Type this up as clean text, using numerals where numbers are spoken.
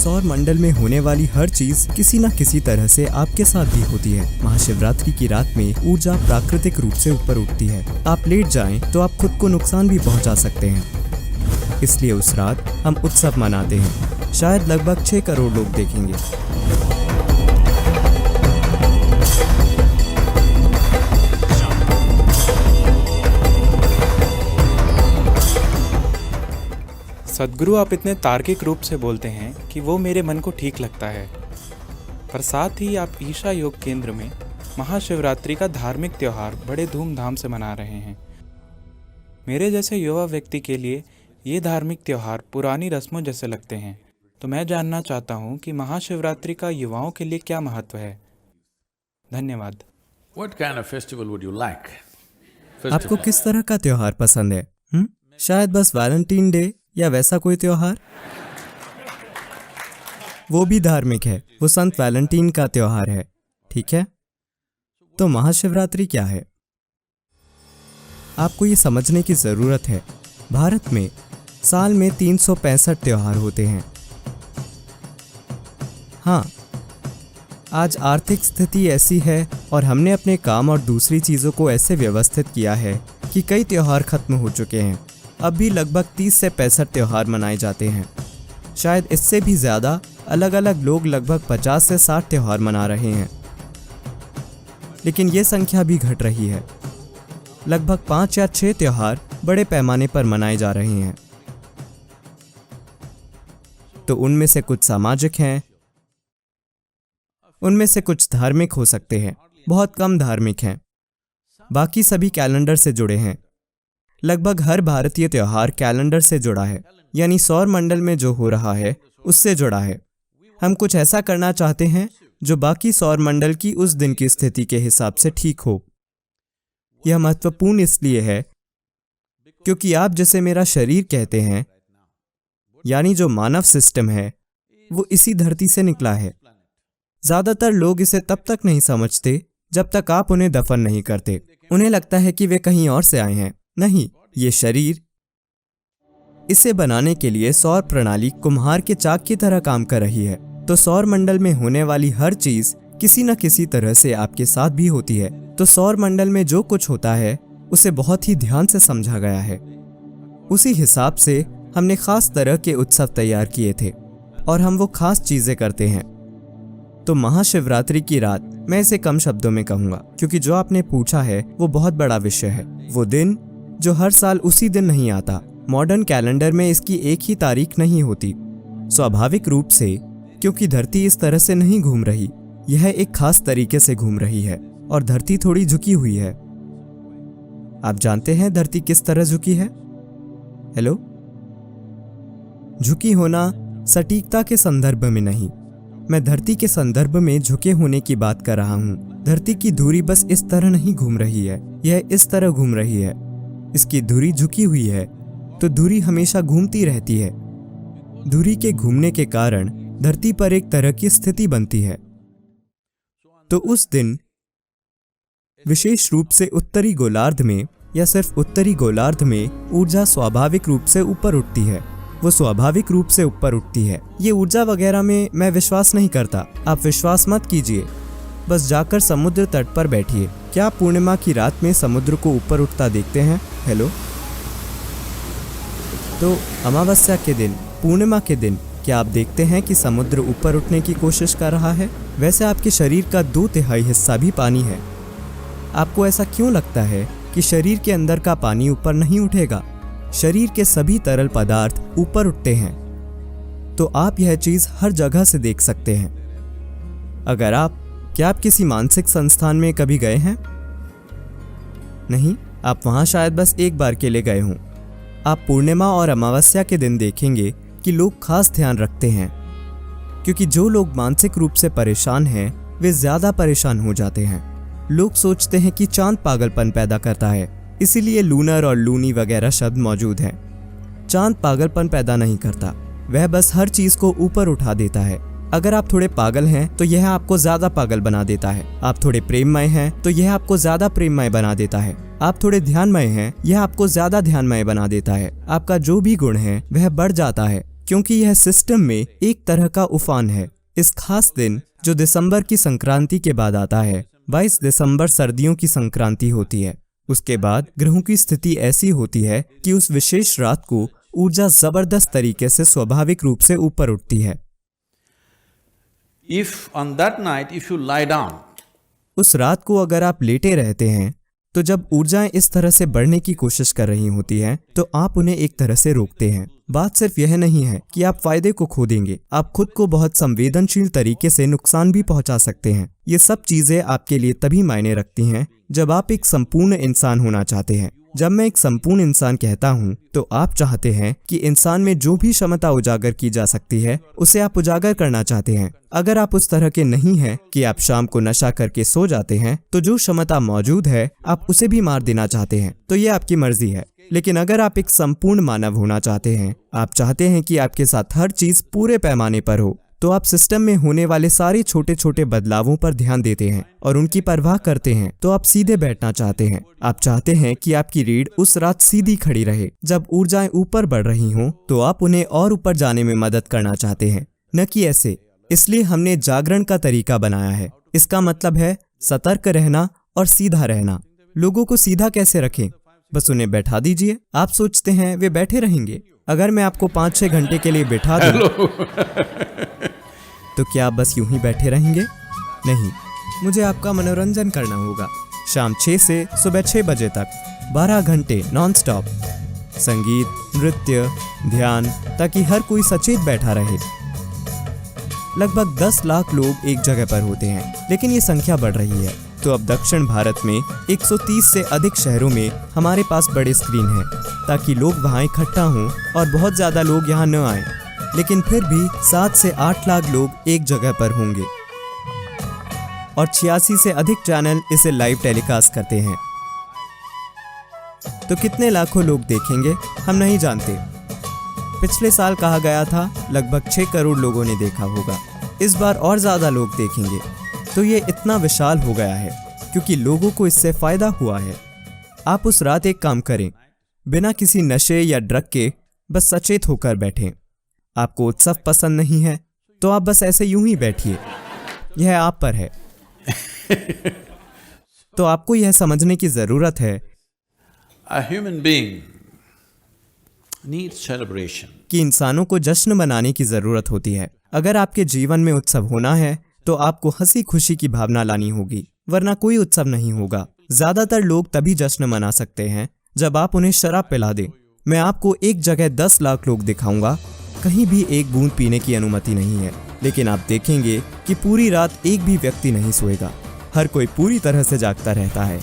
सौर मंडल में होने वाली हर चीज किसी न किसी तरह से आपके साथ भी होती है। महाशिवरात्रि की रात में ऊर्जा प्राकृतिक रूप से ऊपर उठती है। आप लेट जाएं तो आप खुद को नुकसान भी पहुंचा सकते हैं। इसलिए उस रात हम उत्सव मनाते हैं। शायद लगभग 6 करोड़ लोग देखेंगे। सद्गुरु, आप इतने तार्किक रूप से बोलते हैं कि वो मेरे मन को ठीक लगता है, पर साथ ही आप ईशा योग केंद्र में महाशिवरात्रि का धार्मिक त्यौहार बड़े धूमधाम से मना रहे हैं। मेरे जैसे युवा व्यक्ति के लिए ये धार्मिक त्यौहार पुरानी रस्मों जैसे लगते हैं। तो मैं जानना चाहता हूँ कि महाशिवरात्रि का युवाओं के लिए क्या महत्व है। धन्यवाद। What kind of festival would you like? आपको किस तरह का त्योहार पसंद है? शायद बस वैलेंटाइन डे या वैसा कोई त्योहार? वो भी धार्मिक है, वो संत वैलेंटाइन का त्योहार है। ठीक है, तो महाशिवरात्रि क्या है? आपको ये समझने की जरूरत है, भारत में साल में 365 त्योहार होते हैं। हाँ, आज आर्थिक स्थिति ऐसी है और हमने अपने काम और दूसरी चीज़ों को ऐसे व्यवस्थित किया है कि कई त्योहार खत्म हो चुके हैं। अब भी लगभग 30 से 65 त्योहार मनाए जाते हैं। शायद इससे भी ज़्यादा। अलग अलग लोग लगभग 50 से 60 त्योहार मना रहे हैं, लेकिन ये संख्या भी घट रही है। लगभग 5 या 6 त्योहार बड़े पैमाने पर मनाए जा रहे हैं। तो उनमें से कुछ सामाजिक हैं, उनमें से कुछ धार्मिक हो सकते हैं, बहुत कम धार्मिक हैं, बाकी सभी कैलेंडर से जुड़े हैं। लगभग हर भारतीय त्योहार कैलेंडर से जुड़ा है, यानी सौर मंडल में जो हो रहा है उससे जुड़ा है। हम कुछ ऐसा करना चाहते हैं जो बाकी सौर मंडल की उस दिन की स्थिति के हिसाब से ठीक हो। यह महत्वपूर्ण इसलिए है क्योंकि आप जिसे मेरा शरीर कहते हैं, यानी जो मानव सिस्टम है, वो इसी धरती से निकला है। ज्यादातर लोग इसे तब तक नहीं समझते जब तक आप उन्हें दफन नहीं करते। उन्हें लगता है कि वे कहीं और से आए हैं। नहीं, ये शरीर, इसे बनाने के लिए सौर प्रणाली कुम्हार के चाक की तरह काम कर रही है। तो सौर मंडल में होने वाली हर चीज किसी न किसी तरह से आपके साथ भी होती है। तो सौर मंडल में जो कुछ होता है उसे बहुत ही ध्यान से समझा गया है। उसी हिसाब से हमने खास तरह के उत्सव तैयार किए थे और हम वो खास चीजें करते हैं। तो महाशिवरात्रि की रात, मैं इसे कम शब्दों में कहूंगा क्योंकि जो आपने पूछा है वो बहुत बड़ा विषय है। वो दिन जो हर साल उसी दिन नहीं आता। मॉडर्न कैलेंडर में इसकी एक ही तारीख नहीं होती। स्वाभाविक रूप से, क्योंकि धरती इस तरह से नहीं घूम रही, यह एक खास तरीके से घूम रही है और धरती थोड़ी झुकी हुई है। आप जानते हैं धरती किस तरह झुकी है? हेलो? झुकी होना सटीकता के संदर्भ में नहीं, मैं धरती के संदर्भ में झुके होने की बात कर रहा हूँ। धरती की धुरी बस इस तरह नहीं घूम रही है, यह इस तरह घूम रही है। इसकी धुरी झुकी हुई है, तो धुरी हमेशा घूमती रहती है। धुरी के घूमने के कारण धरती पर एक तरह की स्थिति बनती है। तो उस दिन विशेष रूप से उत्तरी गोलार्ध में या सिर्फ उत्तरी गोलार्ध में ऊर्जा स्वाभाविक रूप से ऊपर उठती है। वो स्वाभाविक रूप से ऊपर उठती है। ये ऊर्जा वगैरह में मैं विश्वास नहीं करता। आप विश्वास मत कीजिए, बस जाकर समुद्र तट पर बैठिए। क्या आप पूर्णिमा की रात में समुद्र को ऊपर उठता देखते हैं? हेलो? तो अमावस्या के दिन, पूर्णिमा के दिन क्या आप देखते हैं कि समुद्र ऊपर उठने की कोशिश कर रहा है? वैसे आपके शरीर का 2/3 हिस्सा भी पानी है। आपको ऐसा क्यों लगता है कि शरीर के अंदर का पानी ऊपर नहीं उठेगा? शरीर के सभी तरल पदार्थ ऊपर उठते हैं। तो आप यह चीज हर जगह से देख सकते हैं। क्या आप किसी मानसिक संस्थान में कभी गए हैं? नहीं, आप वहां शायद बस एक बार के लिए गए हों। आप पूर्णिमा और अमावस्या के दिन देखेंगे कि लोग खास ध्यान रखते हैं, क्योंकि जो लोग मानसिक रूप से परेशान हैं वे ज्यादा परेशान हो जाते हैं। लोग सोचते हैं कि चांद पागलपन पैदा करता है, इसीलिए लूनर और लूनी वगैरह शब्द मौजूद हैं। चांद पागलपन पैदा नहीं करता, वह बस हर चीज को ऊपर उठा देता है। अगर आप थोड़े पागल हैं तो यह आपको ज्यादा पागल बना देता है। आप थोड़े प्रेममय हैं तो यह आपको ज्यादा प्रेममय बना देता है। आप थोड़े ध्यानमय हैं, यह आपको ज्यादा ध्यानमय बना देता है। आपका जो भी गुण है वह बढ़ जाता है, क्योंकि यह सिस्टम में एक तरह का उफान है। इस खास दिन जो दिसंबर की संक्रांति के बाद आता है, 22 दिसंबर सर्दियों की संक्रांति होती है। उसके बाद ग्रहों की स्थिति ऐसी होती है कि उस विशेष रात को ऊर्जा जबरदस्त तरीके से स्वाभाविक रूप से ऊपर उठती है। If on that night if you lie down, उस रात को अगर आप लेटे रहते हैं तो जब ऊर्जाएं इस तरह से बढ़ने की कोशिश कर रही होती हैं तो आप उन्हें एक तरह से रोकते हैं। बात सिर्फ यह नहीं है कि आप फायदे को खो देंगे, आप खुद को बहुत संवेदनशील तरीके से नुकसान भी पहुंचा सकते हैं। ये सब चीजें आपके लिए तभी मायने रखती हैं जब आप एक संपूर्ण इंसान होना चाहते हैं। जब मैं एक संपूर्ण इंसान कहता हूँ तो आप चाहते हैं कि इंसान में जो भी क्षमता उजागर की जा सकती है उसे आप उजागर करना चाहते हैं। अगर आप उस तरह के नहीं हैं कि आप शाम को नशा करके सो जाते हैं तो जो क्षमता मौजूद है आप उसे भी मार देना चाहते हैं, तो ये आपकी मर्जी है। लेकिन अगर आप एक संपूर्ण मानव होना चाहते हैं, आप चाहते हैं कि आपके साथ हर चीज पूरे पैमाने पर हो, तो आप सिस्टम में होने वाले सारे छोटे छोटे बदलावों पर ध्यान देते हैं और उनकी परवाह करते हैं। तो आप सीधे बैठना चाहते हैं। आप चाहते हैं कि आपकी रीढ़ उस रात सीधी खड़ी रहे। जब ऊर्जाएं ऊपर बढ़ रही हों तो आप उन्हें और ऊपर जाने में मदद करना चाहते हैं, न कि ऐसे। इसलिए हमने जागरण का तरीका बनाया है। इसका मतलब है सतर्क रहना और सीधा रहना। लोगों को सीधा कैसे रखें? बस उन्हें बैठा दीजिए। आप सोचते हैं वे बैठे रहेंगे। अगर मैं आपको 5-6 घंटे के लिए बैठा दूं तो क्या आप बस यूं ही बैठे रहेंगे? नहीं, मुझे आपका मनोरंजन करना होगा। शाम 6 से सुबह 6 बजे तक 12 घंटे नॉन स्टॉप संगीत, नृत्य, ध्यान, ताकि हर कोई सचेत बैठा रहे। लगभग 10 लाख लोग एक जगह पर होते हैं, लेकिन ये संख्या बढ़ रही है। तो अब दक्षिण भारत में 130 से अधिक शहरों में हमारे पास बड़े स्क्रीन हैं ताकि लोग वहाँ इकट्ठा हों और बहुत ज़्यादा लोग यहाँ न आएं। लेकिन फिर भी 7 से 8 लाख लोग एक जगह पर होंगे और 86 से अधिक चैनल इसे लाइव टेलीकास्ट करते हैं। तो कितने लाखों लोग देखेंगे हम नहीं जानते। पिछले साल कहा गया था लगभग 6 करोड़ लोगों ने देखा होगा। इस बार और ज़्यादा लोग देखेंगे। तो ये इतना विशाल हो गया है क्योंकि लोगों को इससे फ़ायदा हुआ है। आप उस रात एक काम करें, बिना किसी नशे या ड्रग के बस सचेत होकर बैठें। आपको उत्सव पसंद नहीं है तो आप बस ऐसे यूं ही बैठिए, यह आप पर है। तो आपको यह समझने की ज़रूरत है a human being needs celebration. कि इंसानों को जश्न मनाने की ज़रूरत होती है। अगर आपके जीवन में उत्सव होना है तो आपको हंसी खुशी की भावना लानी होगी, वरना कोई उत्सव नहीं होगा। ज़्यादातर लोग तभी जश्न मना सकते हैं जब आप उन्हें शराब पिला दें। मैं आपको एक जगह 10 लाख लोग दिखाऊंगा, कहीं भी एक बूंद पीने की अनुमति नहीं है, लेकिन आप देखेंगे कि पूरी रात एक भी व्यक्ति नहीं सोएगा। हर कोई पूरी तरह से जागता रहता है।